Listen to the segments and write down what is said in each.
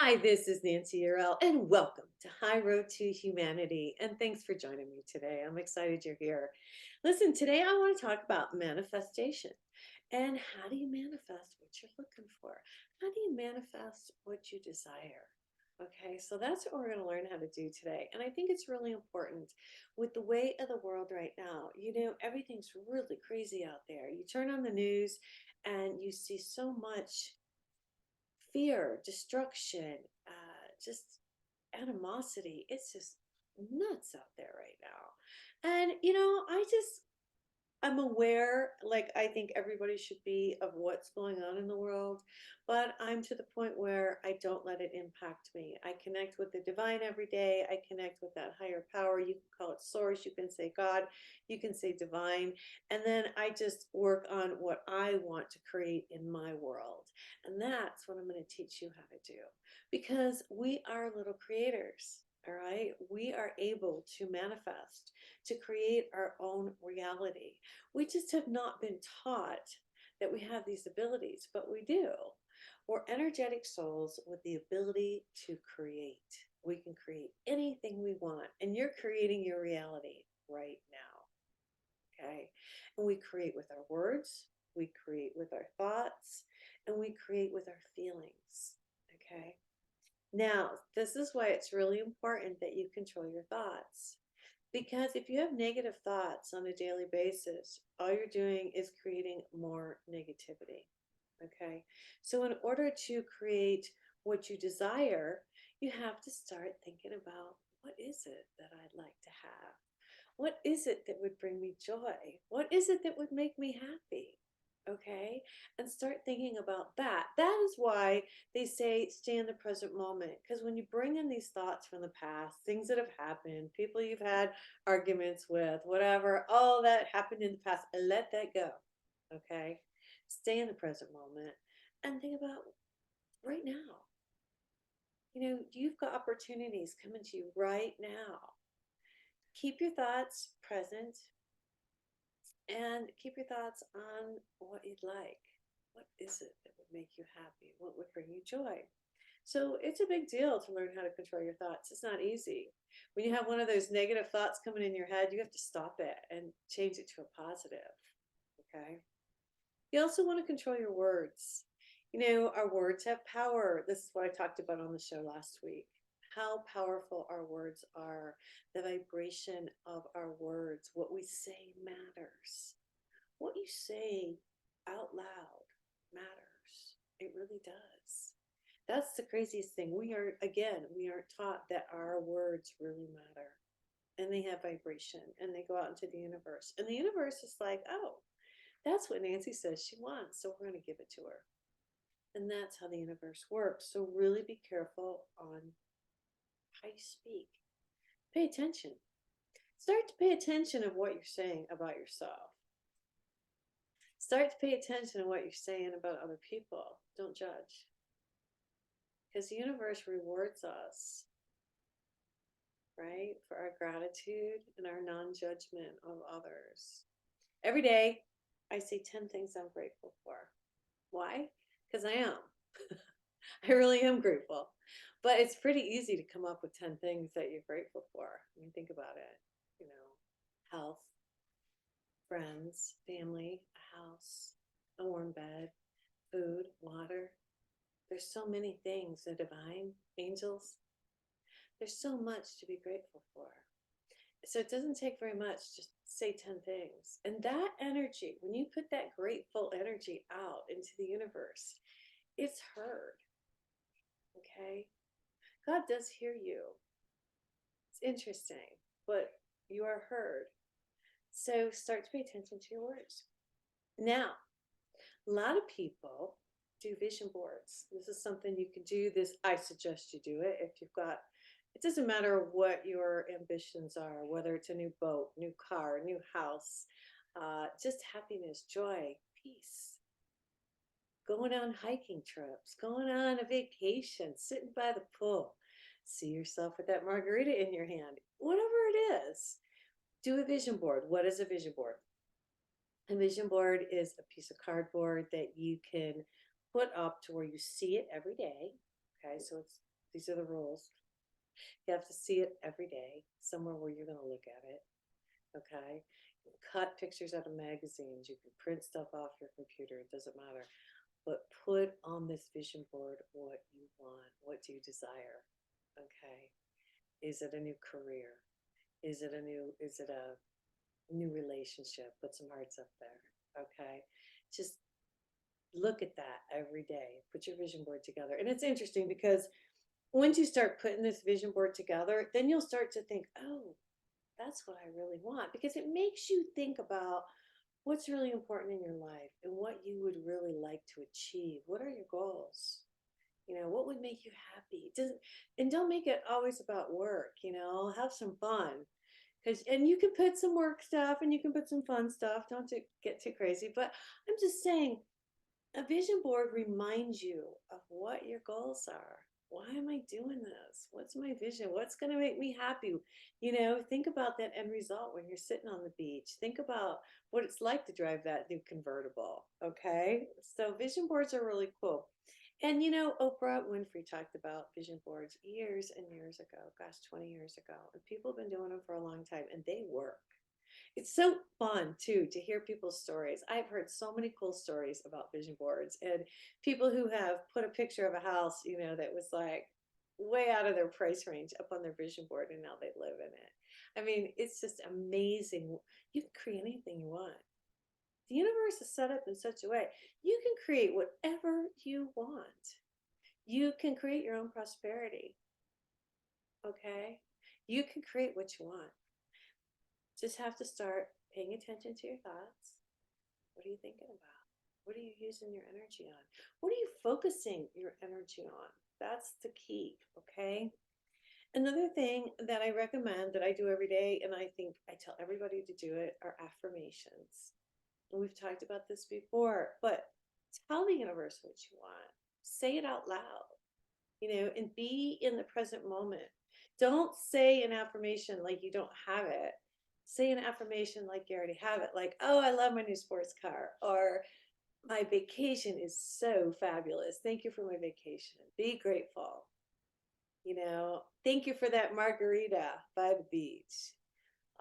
Hi, this is Nancy Urel, and welcome to High Road to Humanity. And thanks for joining me today. I'm excited you're here. Listen, today I want to talk about manifestation and how do you manifest what you're looking for? How do you manifest what you desire? Okay, so that's what we're going to learn how to do today. And I think it's really important with the way of the world right now. Everything's really crazy out there. You turn on the news and you see so much fear, destruction, just animosity. It's just nuts out there right now. And, I'm aware, like, I think everybody should be of what's going on in the world, but I'm to the point where I don't let it impact me. I connect with the divine every day. I connect with that higher power. You can call it source, you can say God, you can say divine. And then I just work on what I want to create in my world. And that's what I'm going to teach you how to do because we are little creators. All right. We are able to manifest, to create our own reality. We just have not been taught that we have these abilities, but we do. We're energetic souls with the ability to create. We can create anything we want, and you're creating your reality right now. Okay. And we create with our words, we create with our thoughts, and we create with our feelings. Okay. Now, this is why it's really important that you control your thoughts. Because if you have negative thoughts on a daily basis, all you're doing is creating more negativity. Okay. So, in order to create what you desire, you have to start thinking about what is it that I'd like to have? What is it that would bring me joy? What is it that would make me happy? Okay. And start thinking about that. That is why they say stay in the present moment. Because when you bring in these thoughts from the past, things that have happened, people you've had arguments with, whatever, all that happened in the past, let that go. Okay. Stay in the present moment and think about right now. You've got opportunities coming to you right now. Keep your thoughts present and keep your thoughts on what you'd like. What is it that would make you happy? What would bring you joy? So it's a big deal to learn how to control your thoughts. It's not easy. When you have one of those negative thoughts coming in your head, you have to stop it and change it to a positive. Okay. You also want to control your words. Our words have power. This is what I talked about on the show last week. How powerful our words are, the vibration of our words, what we say matters. What you say out loud matters. It really does. That's the craziest thing. We aren't taught that our words really matter and they have vibration and they go out into the universe. And the universe is like, oh, that's what Nancy says she wants. So we're going to give it to her. And that's how the universe works. So really be careful on how you speak. Pay attention. Start to pay attention of what you're saying about yourself. Start to pay attention to what you're saying about other people. Don't judge. Because the universe rewards us, right, for our gratitude and our non judgment of others. Every day, I say 10 things I'm grateful for. Why? Because I am. I really am grateful. But it's pretty easy to come up with 10 things that you're grateful for. I mean, think about it. Health, friends, family, a house, a warm bed, food, water. There's so many things, the divine, angels. There's so much to be grateful for. So it doesn't take very much, just say 10 things. And that energy, when you put that grateful energy out into the universe, it's heard. Okay? God does hear you. It's interesting, but you are heard. So start to pay attention to your words. Now, a lot of people do vision boards. This is something you can do. I suggest you do it if you've got, it doesn't matter what your ambitions are, whether it's a new boat, new car, new house, just happiness, joy, peace. Going on hiking trips, going on a vacation, sitting by the pool. See yourself with that margarita in your hand, whatever it is. Do a vision board. What is a vision board? A vision board is a piece of cardboard that you can put up to where you see it every day. Okay, so it's These are the rules. You have to see it every day, somewhere where you're going to look at it. Okay. You can cut pictures out of magazines. You can print stuff off your computer. It doesn't matter. But put on this vision board what you want. What do you desire? Okay. Is it a new career? Is it a new relationship? Put some hearts up there. Okay. Just look at that every day. Put your vision board together. And it's interesting because once you start putting this vision board together, then you'll start to think, oh, that's what I really want. Because it makes you think about what's really important in your life and what you would really like to achieve. What are your goals? What would make you happy? It doesn't, and don't make it always about work, have some fun. And you can put some work stuff and you can put some fun stuff. Don't get too crazy. But I'm just saying, a vision board reminds you of what your goals are. Why am I doing this? What's my vision? What's going to make me happy? Think about that end result when you're sitting on the beach. Think about what it's like to drive that new convertible. Okay. So vision boards are really cool. And Oprah Winfrey talked about vision boards years and years ago, gosh, 20 years ago. And people have been doing them for a long time and they work. It's so fun too to hear people's stories. I've heard so many cool stories about vision boards and people who have put a picture of a house, that was like way out of their price range up on their vision board and now they live in it. I mean, it's just amazing. You can create anything you want. The universe is set up in such a way you can create whatever you want. You can create your own prosperity. Okay? You can create what you want. Just have to start paying attention to your thoughts. What are you thinking about? What are you using your energy on? What are you focusing your energy on? That's the key, okay? Another thing that I recommend that I do every day, and I think I tell everybody to do it, are affirmations. And we've talked about this before, but tell the universe what you want. Say it out loud, and be in the present moment. Don't say an affirmation like you don't have it. Say an affirmation like you already have it, like, oh, I love my new sports car, or my vacation is so fabulous. Thank you for my vacation. Be grateful. Thank you for that margarita by the beach.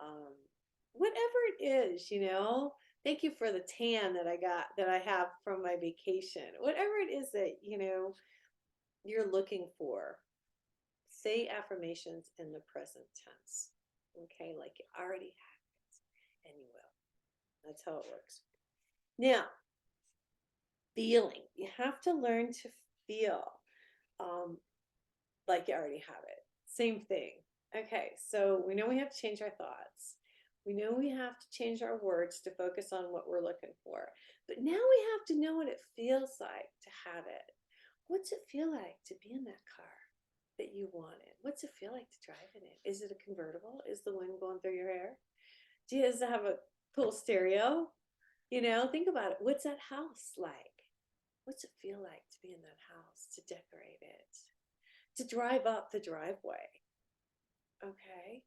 Um, Whatever it is, thank you for the tan that I have from my vacation. Whatever it is that, you're looking for, say affirmations in the present tense. Okay, like you already have it and you will. That's how it works. Now, feeling. You have to learn to feel um, like you already have it. Same thing. Okay, so we know we have to change our thoughts. We know we have to change our words to focus on what we're looking for. But now we have to know what it feels like to have it. What's it feel like to be in that car that you wanted? What's it feel like to drive in it? Is it a convertible? Is the wind going through your hair? Does it have a cool stereo? Think about it. What's that house like? What's it feel like to be in that house, to decorate it, to drive up the driveway? Okay.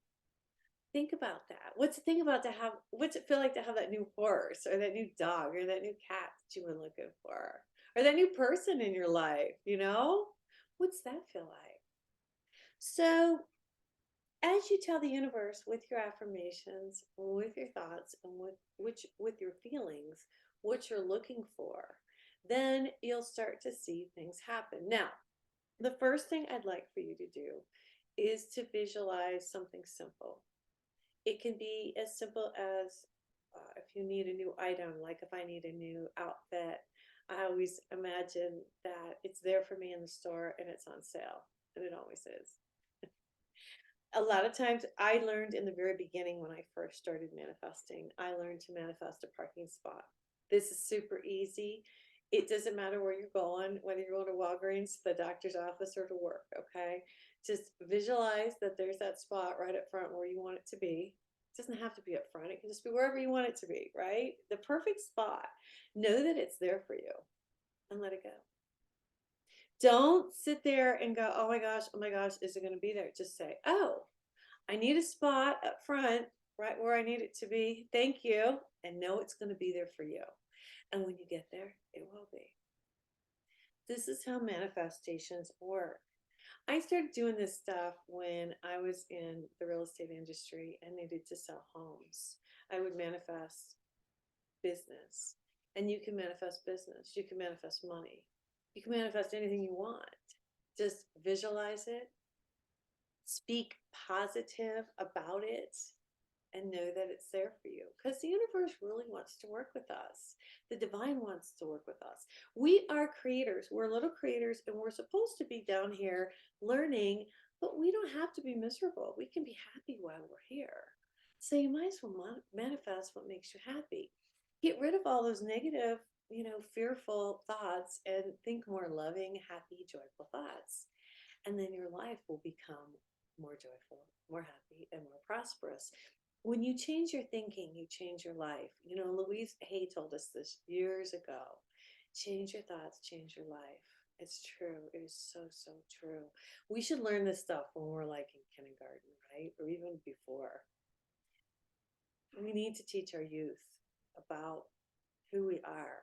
Think about that. What's it feel like to have that new horse or that new dog or that new cat that you were looking for? Or that new person in your life, What's that feel like? So as you tell the universe with your affirmations, with your thoughts, and with your feelings, what you're looking for, then you'll start to see things happen. Now, the first thing I'd like for you to do is to visualize something simple. It can be as simple as if you need a new item, like if I need a new outfit, I always imagine that it's there for me in the store and it's on sale, and it always is. A lot of times I learned in the very beginning when I first started manifesting, I learned to manifest a parking spot. This is super easy. It doesn't matter where you're going, whether you're going to Walgreens, the doctor's office, or to work, okay? Just visualize that there's that spot right up front where you want it to be. It doesn't have to be up front. It can just be wherever you want it to be, right? The perfect spot. Know that it's there for you and let it go. Don't sit there and go, oh my gosh, is it going to be there? Just say, oh, I need a spot up front, right where I need it to be. Thank you. And know it's going to be there for you. And when you get there, it will be. This is how manifestations work. I started doing this stuff when I was in the real estate industry and needed to sell homes. I would manifest business, and you can manifest business, you can manifest money, you can manifest anything you want. Just visualize it, speak positive about it, and know that it's there for you, because the universe really wants to work with us. The divine wants to work with us. We are creators. We're little creators, and we're supposed to be down here learning, but we don't have to be miserable. We can be happy while we're here. So you might as well manifest what makes you happy. Get rid of all those negative, fearful thoughts, and think more loving, happy, joyful thoughts. And then your life will become more joyful, more happy, and more prosperous. When you change your thinking, you change your life. Louise Hay told us this years ago. Change your thoughts, change your life. It's true. It is so, so true. We should learn this stuff when we're like in kindergarten, right? Or even before. We need to teach our youth about who we are.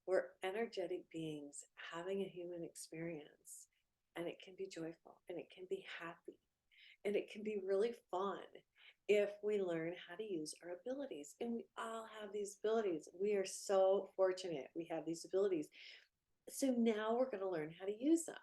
We're energetic beings having a human experience, and it can be joyful, and it can be happy, and it can be really fun if we learn how to use our abilities. And we all have these abilities. We are so fortunate we have these abilities. So now we're going to learn how to use them.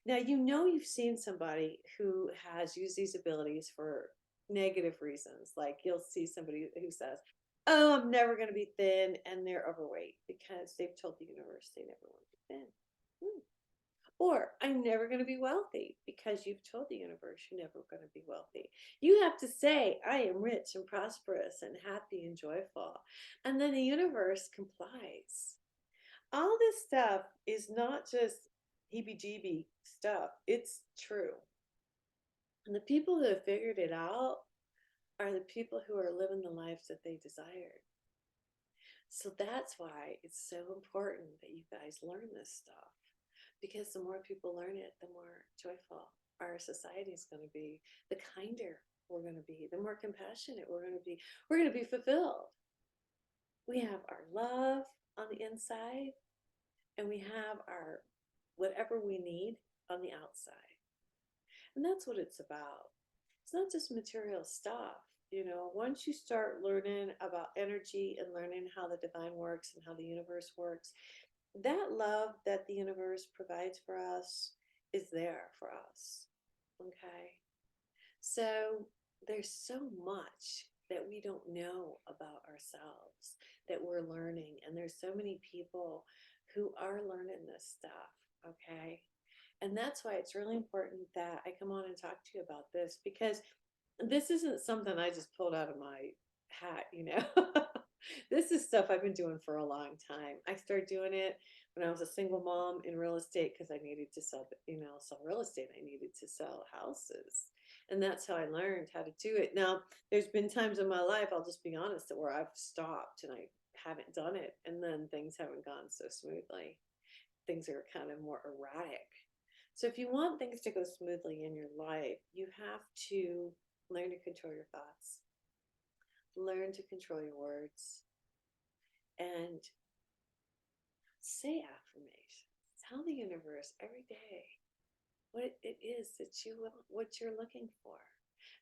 Now, you've seen somebody who has used these abilities for negative reasons. Like you'll see somebody who says, "Oh, I'm never going to be thin," and they're overweight because they've told the universe they never want to be thin. Hmm. Or "I'm never going to be wealthy," because you've told the universe you're never going to be wealthy. You have to say, "I am rich and prosperous and happy and joyful." And then the universe complies. All this stuff is not just heebie jeebie stuff, it's true. And the people who have figured it out are the people who are living the lives that they desired. So that's why it's so important that you guys learn this stuff, because the more people learn it, the more joyful our society is going to be, the kinder we're going to be, the more compassionate we're going to be. We're going to be fulfilled. We have our love on the inside, and we have our whatever we need on the outside. And that's what it's about. It's not just material stuff. Once you start learning about energy and learning how the divine works and how the universe works, that love that the universe provides for us is there for us. Okay. So there's so much that we don't know about ourselves that we're learning. And there's so many people who are learning this stuff. Okay. And that's why it's really important that I come on and talk to you about this, because this isn't something I just pulled out of my hat. This is stuff I've been doing for a long time. I started doing it when I was a single mom in real estate because I needed to sell real estate. I needed to sell houses. And that's how I learned how to do it. Now, there's been times in my life, I'll just be honest, where I've stopped and I haven't done it. And then things haven't gone so smoothly. Things are kind of more erratic. So if you want things to go smoothly in your life, you have to learn to control your thoughts, learn to control your words, and say affirmations. Tell the universe every day what it is that you want, what you're looking for.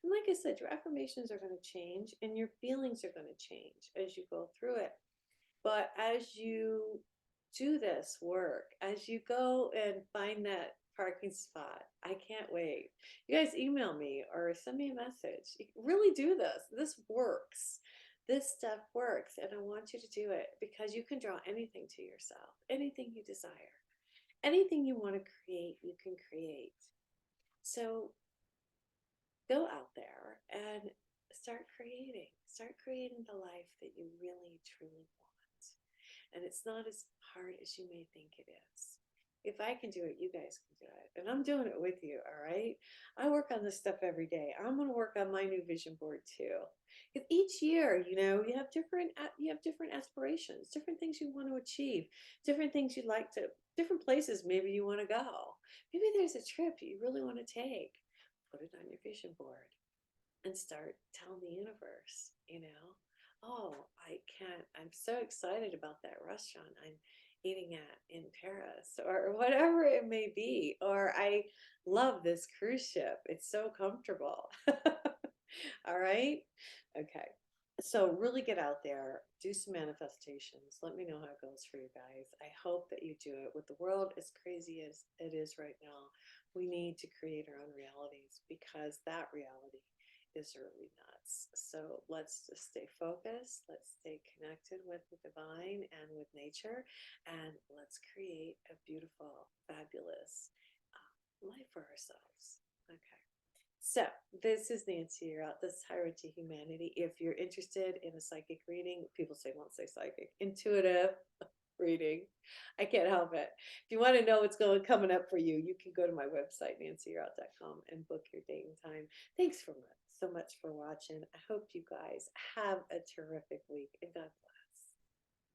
And like I said, your affirmations are going to change and your feelings are going to change as you go through it. But as you do this work, as you go and find that parking spot, I can't wait. You guys email me or send me a message. You really do this. This works. This stuff works. And I want you to do it because you can draw anything to yourself, anything you desire, anything you want to create, you can create. So go out there and start creating the life that you really truly want. And it's not as hard as you may think it is. If I can do it, you guys can do it. And I'm doing it with you, all right? I work on this stuff every day. I'm going to work on my new vision board too. Because each year, you have different aspirations, different things you want to achieve, different things you'd like to, different places maybe you want to go. Maybe there's a trip you really want to take. Put it on your vision board and start telling the universe, "Oh, I'm so excited about that restaurant I'm eating at in Paris or whatever it may be. Or I love this cruise ship. It's so comfortable. All right. Okay. So really get out there, do some manifestations. Let me know how it goes for you guys. I hope that you do it. With the world as crazy as it is right now, we need to create our own realities because that reality is really nuts. So let's just stay focused. Let's stay connected with the divine and with nature. And let's create a beautiful, fabulous life for ourselves. Okay. So, this is Nancy. You're out. This is High Road to Humanity. If you're interested in a psychic reading, people say, won't say psychic, intuitive reading. I can't help it. If you want to know what's coming up for you, you can go to my website, nancyyearout.com, and book your date and time. Thanks so much for watching. I hope you guys have a terrific week, and God bless.